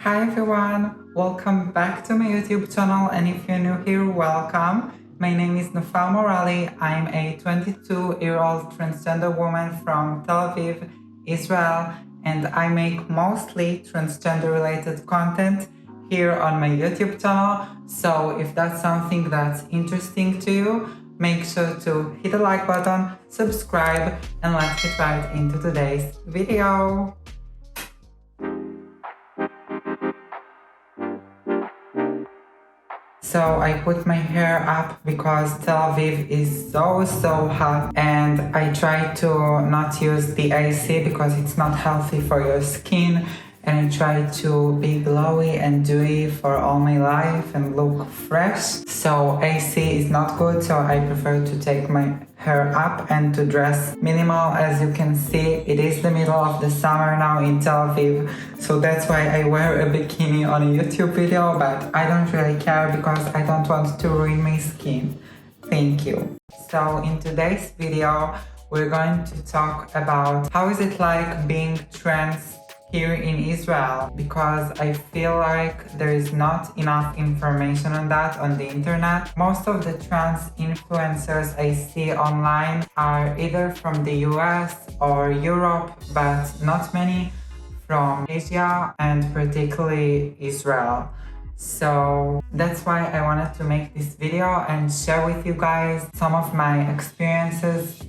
Hi everyone, welcome back to my YouTube channel, and if you're new here, welcome. My name is Nufal Morali. I'm a 22-year-old transgender woman from Tel Aviv, Israel, and I make mostly transgender related content here on my YouTube channel. So if that's something that's interesting to you, make sure to hit the like button, subscribe, and let's get right into today's video. So I put my hair up because Tel Aviv is so hot, and I try to not use the AC because it's not healthy for your skin, and I try to be glowy and dewy for all my life and look fresh. So AC is not good, so I prefer to take my hair up and to dress minimal. As you can see, it is the middle of the summer now in Tel Aviv, so that's why I wear a bikini on a YouTube video, but I don't really care because I don't want to ruin my skin. Thank you. So in today's video, we're going to talk about how is it like being trans here in Israel, because I feel like there is not enough information on that on the internet. Most of the trans influencers I see online are either from the US or Europe, but not many from Asia and particularly Israel. So that's why I wanted to make this video and share with you guys some of my experiences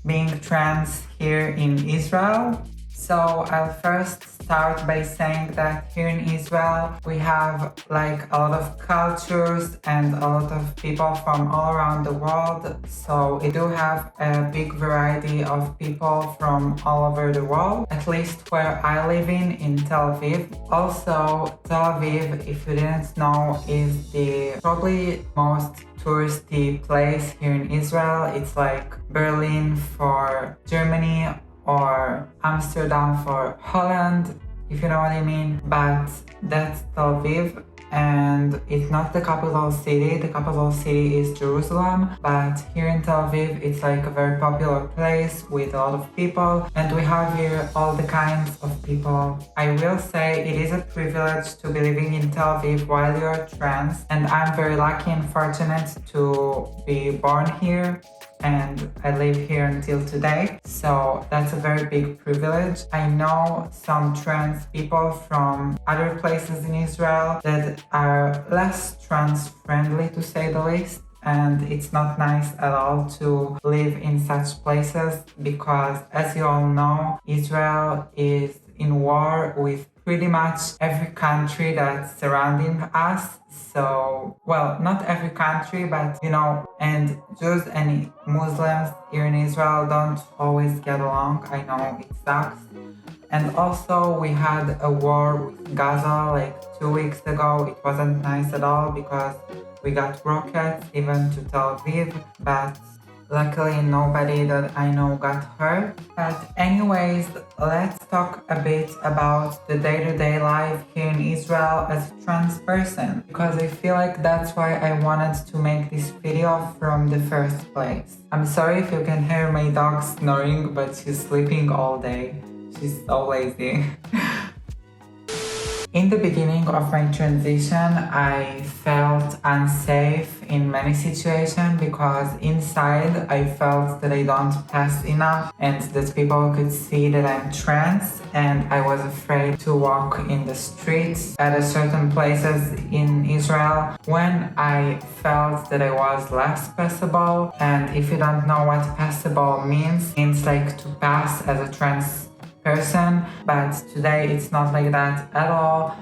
being trans here in Israel. So I'll first start by saying that here in Israel we have like a lot of cultures and a lot of people from all around the world. So we do have a big variety of people from all over the world, at least where I live in Tel Aviv. Also, Tel Aviv, if you didn't know, is the probably most touristy place here in Israel. It's like Berlin for Germany or Amsterdam for Holland, if you know what I mean. But that's Tel Aviv, and it's not the capital city. The capital city is Jerusalem, but here in Tel Aviv it's like a very popular place with a lot of people, and we have here all the kinds of people. I will say it is a privilege to be living in Tel Aviv while you're trans, and I'm very lucky and fortunate to be born here, and I live here until today, so that's a very big privilege. I know some trans people from other places in Israel that are less trans friendly, to say the least, and it's not nice at all to live in such places because, as you all know, Israel is in war with pretty much every country that's surrounding us. So, well, not every country, but you know, and Jews and Muslims here in Israel don't always get along. I know it sucks. And also we had a war with Gaza like 2 weeks ago. It wasn't nice at all because we got rockets even to Tel Aviv, but luckily nobody that I know got hurt. But anyways, let's talk a bit about the day-to-day life here in Israel as a trans person, because I feel like that's why I wanted to make this video from the first place. I'm sorry if you can hear my dog snoring, but she's sleeping all day. She's so lazy. In the beginning of my transition, I felt unsafe in many situations because inside I felt that I don't pass enough and that people could see that I'm trans, and I was afraid to walk in the streets at a certain places in Israel when I felt that I was less passable. And if you don't know what passable means, it's like to pass as a trans person, but today it's not like that at all.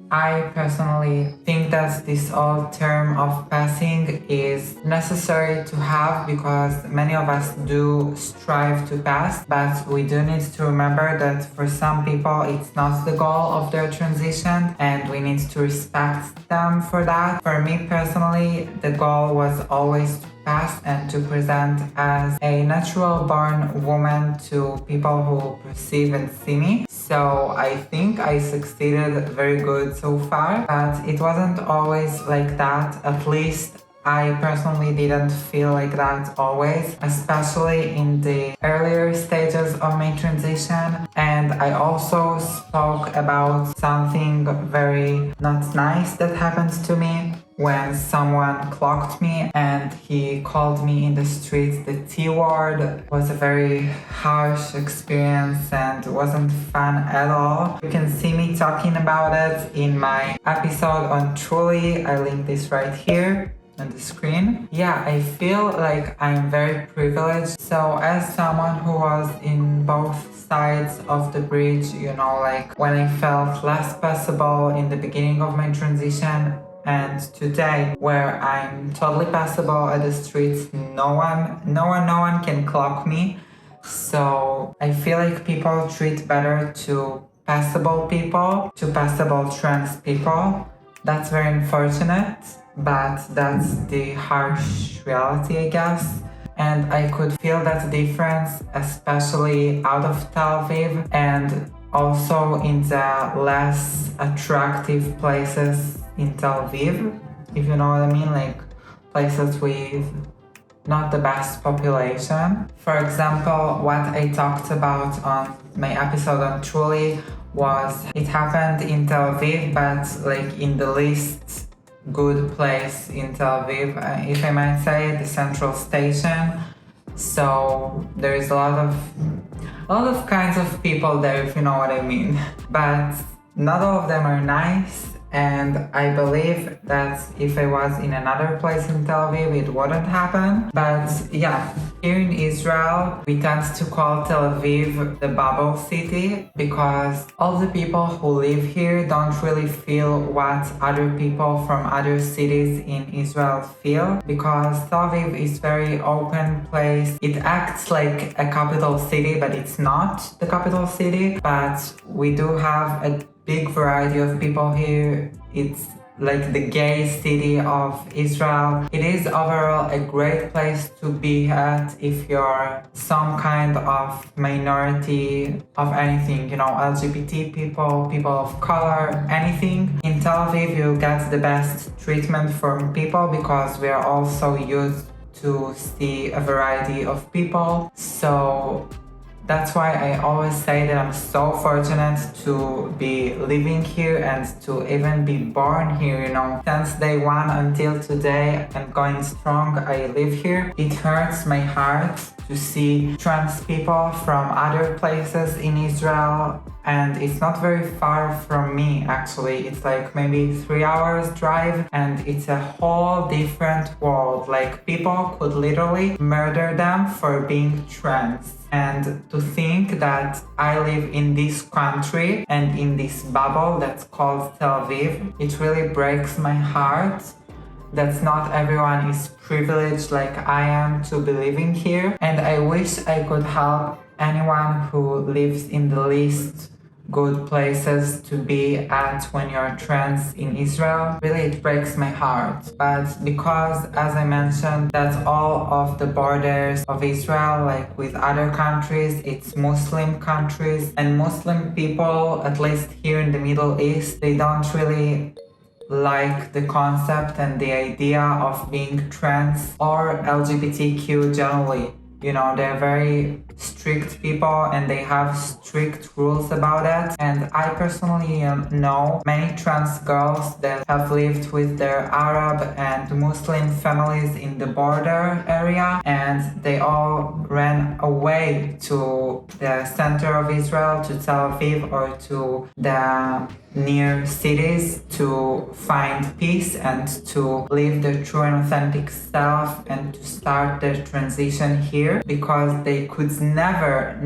I personally think that this old term of passing is necessary to have because many of us do strive to pass, but we do need to remember that for some people it's not the goal of their transition, and we need to respect them for that. For me personally, the goal was always to pass and to present as a natural born woman to people who perceive and see me. So I think I succeeded very good so far, but it wasn't always like that, at least I personally didn't feel like that always, especially in the earlier stages of my transition. And I also spoke about something very not nice that happened to me when someone clocked me and he called me in the streets the T word. It was a very harsh experience and wasn't fun at all. You can see me talking about it in my episode on Truly. I link this right here on the screen. Yeah, I feel like I'm very privileged. So as someone who was in both sides of the bridge, like when I felt less passable in the beginning of my transition and today where I'm totally passable at the streets, no one can clock me. So I feel like people treat better to passable people, to passable trans people. That's very unfortunate, but that's the harsh reality, I guess. And I could feel that difference, especially out of Tel Aviv and also in the less attractive places in Tel Aviv, if you know what I mean, like places with not the best population. For example, what I talked about on my episode on Truly was it happened in Tel Aviv, but like in the least good place in Tel Aviv, if I might say, the central station. So there is a lot of kinds of people there, if you know what I mean. But not all of them are nice. And I believe that if I was in another place in Tel Aviv, it wouldn't happen. But yeah, here in Israel, we tend to call Tel Aviv the bubble city because all the people who live here don't really feel what other people from other cities in Israel feel, because Tel Aviv is very open place. It acts like a capital city, but it's not the capital city. But we do have a big variety of people here. It's like the gay city of Israel. It is overall a great place to be at if you're some kind of minority of anything, LGBT people, people of color, anything. In Tel Aviv, you get the best treatment from people because we are also used to see a variety of people. So that's why I always say that I'm so fortunate to be living here and to even be born here, Since day one until today, I'm going strong. I live here. It hurts my heart to see trans people from other places in Israel, and it's not very far from me actually. It's like maybe 3 hours drive, and it's a whole different world. Like people could literally murder them for being trans. And to think that I live in this country and in this bubble that's called Tel Aviv, it really breaks my heart that not everyone is privileged like I am to be living here. And I wish I could help anyone who lives in the least good places to be at when you're trans in Israel. Really, it breaks my heart. But because, as I mentioned, that all of the borders of Israel, like with other countries, it's Muslim countries, and Muslim people, at least here in the Middle East, they don't really like the concept and the idea of being trans or LGBTQ generally. They're very strict people and they have strict rules about it. And I personally know many trans girls that have lived with their Arab and Muslim families in the border area, and they all ran away to the center of Israel, to Tel Aviv or to the near cities to find peace and to live their true and authentic self and to start their transition here, because they could never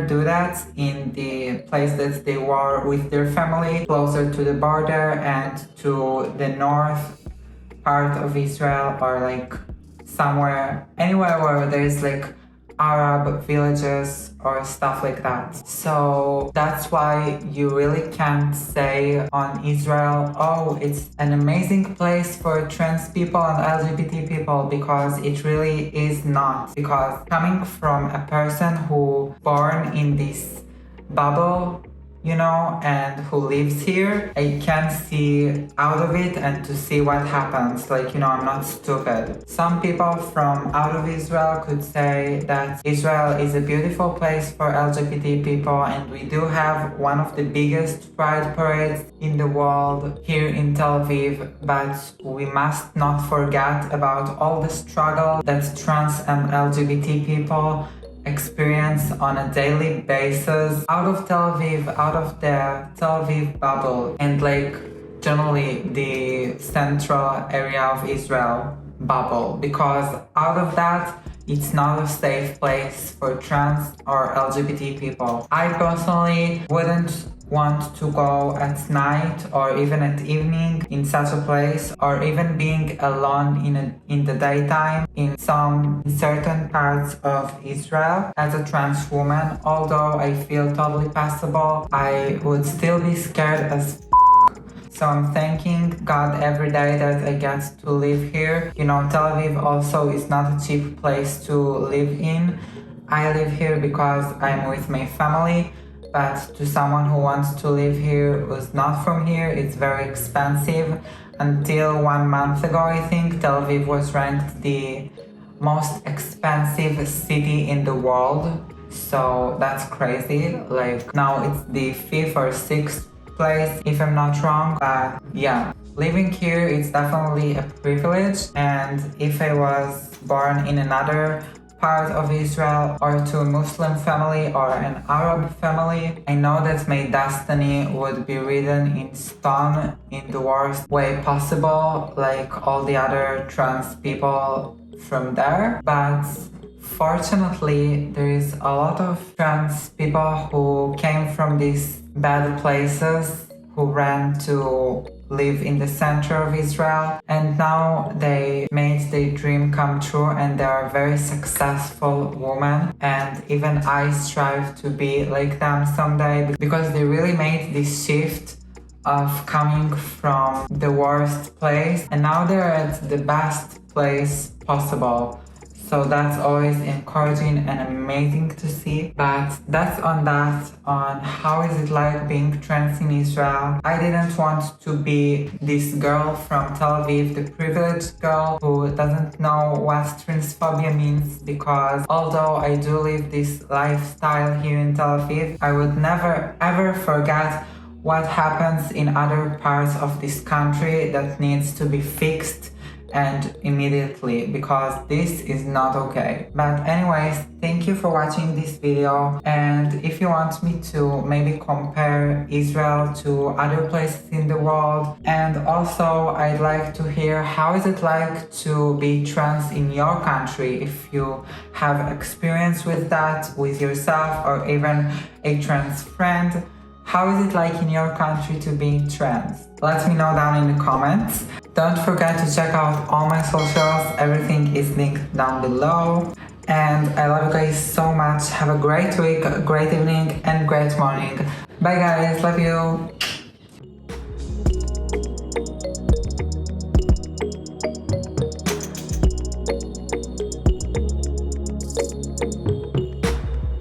do that in the place that they were with their family, closer to the border and to the north part of Israel, or like anywhere where there's like Arab villages or stuff like that. So that's why you really can't say on Israel, oh, it's an amazing place for trans people and LGBT people, because it really is not. Because coming from a person who born in this bubble you know, and who lives here, I can see out of it and to see what happens. Like, you know, I'm not stupid. Some people from out of Israel could say that Israel is a beautiful place for LGBT people, and we do have one of the biggest pride parades in the world here in Tel Aviv, but we must not forget about all the struggle that trans and LGBT people experience on a daily basis out of Tel Aviv, out of the Tel Aviv bubble, and like generally the central area of Israel bubble, because out of that it's not a safe place for trans or LGBT people. I personally wouldn't want to go at night or even at evening in such a place, or even being alone in the daytime in some certain parts of Israel as a trans woman. Although I feel totally passable, I would still be scared as so I'm thanking God every day that I get to live here. You know, Tel Aviv also is not a cheap place to live in. I live here because I'm with my family, but to someone who wants to live here who's not from here, it's very expensive. Until 1 month ago, I think, Tel Aviv was ranked the most expensive city in the world. So that's crazy. Like now it's the 5th or 6th place, if I'm not wrong. But yeah, living here is definitely a privilege, and if I was born in another part of Israel or to a Muslim family or an Arab family, I know that my destiny would be written in stone in the worst way possible, like all the other trans people from there. But fortunately, there is a lot of trans people who came from these bad places, who ran to live in the center of Israel, and now they made their dream come true, and they are very successful women, and even I strive to be like them someday, because they really made this shift of coming from the worst place and now they're at the best place possible. So that's always encouraging and amazing to see. But that's on how is it like being trans in Israel. I didn't want to be this girl from Tel Aviv, the privileged girl who doesn't know what transphobia means, because although I do live this lifestyle here in Tel Aviv, I would never ever forget what happens in other parts of this country that needs to be fixed, and immediately, because this is not okay. But anyways, thank you for watching this video, and if you want me to maybe compare Israel to other places in the world, and also I'd like to hear how is it like to be trans in your country, if you have experience with that with yourself or even a trans friend. How is it like in your country to be trans? Let me know down in the comments. Don't forget to check out all my socials. Everything is linked down below. And I love you guys so much. Have a great week, a great evening, and great morning. Bye guys, love you.